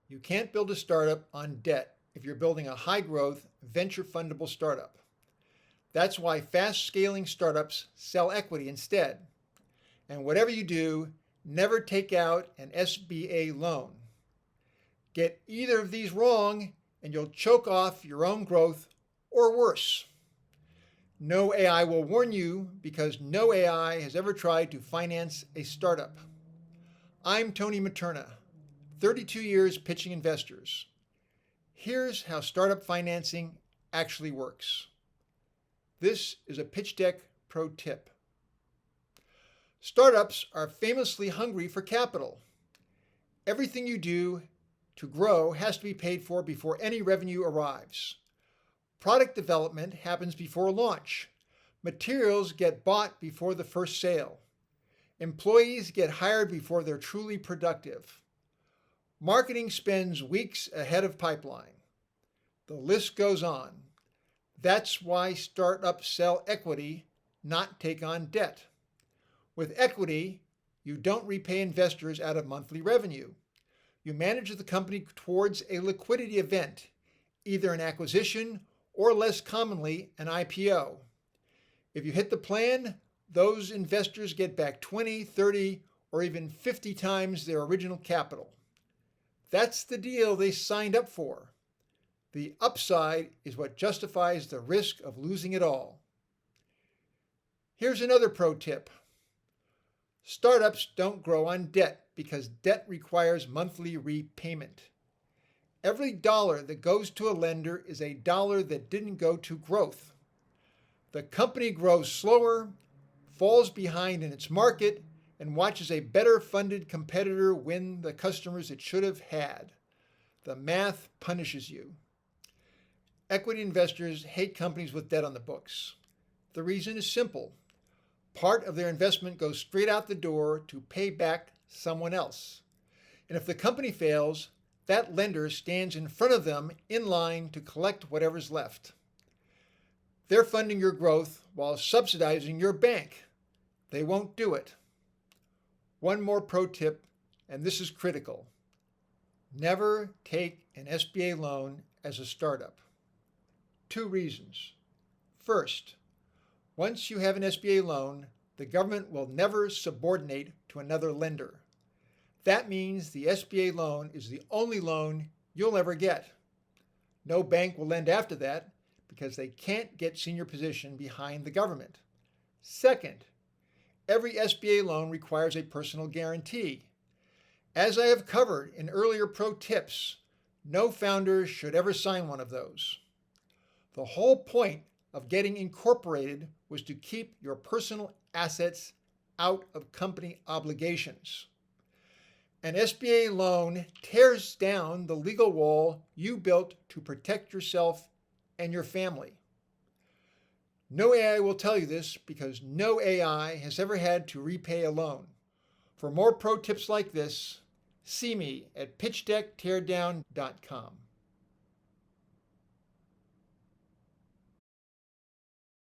You can't build a startup on debt if you're building a high-growth, venture-fundable startup. That's why fast-scaling startups sell equity instead. And whatever you do, never take out an SBA loan. Get either of these wrong, and you'll choke off your own growth, or worse. No AI will warn you because no AI has ever tried to finance a startup. I'm Tony Materna, 32 years pitching investors. Here's how startup financing actually works. This is a pitch deck pro tip. Startups are famously hungry for capital. Everything you do to grow has to be paid for before any revenue arrives. Product development happens before launch. Materials get bought before the first sale. Employees get hired before they're truly productive. Marketing spends weeks ahead of pipeline. The list goes on. That's why startups sell equity, not take on debt. With equity, you don't repay investors out of monthly revenue. You manage the company towards a liquidity event, either an acquisition or less commonly an IPO. If you hit the plan, those investors get back 20, 30, or even 50 times their original capital. That's the deal they signed up for. The upside is what justifies the risk of losing it all. Here's another pro tip. Startups don't grow on debt because debt requires monthly repayment. Every dollar that goes to a lender is a dollar that didn't go to growth. The company grows slower, falls behind in its market, and watches a better funded competitor win the customers it should have had. The math punishes you. Equity investors hate companies with debt on the books. The reason is simple. Part of their investment goes straight out the door to pay back someone else. And if the company fails, that lender stands in front of them in line to collect whatever's left. They're funding your growth while subsidizing your bank. They won't do it. One more pro tip, and this is critical. Never take an SBA loan as a startup. 2 reasons. First, once you have an SBA loan, the government will never subordinate to another lender. That means the SBA loan is the only loan you'll ever get. No bank will lend after that because they can't get senior position behind the government. Second, every SBA loan requires a personal guarantee. As I have covered in earlier pro tips, no founder should ever sign one of those. The whole point of getting incorporated was to keep your personal assets out of company obligations. An SBA loan tears down the legal wall you built to protect yourself and your family. No AI will tell you this because no AI has ever had to repay a loan. For more pro tips like this, see me at pitchdeckteardown.com.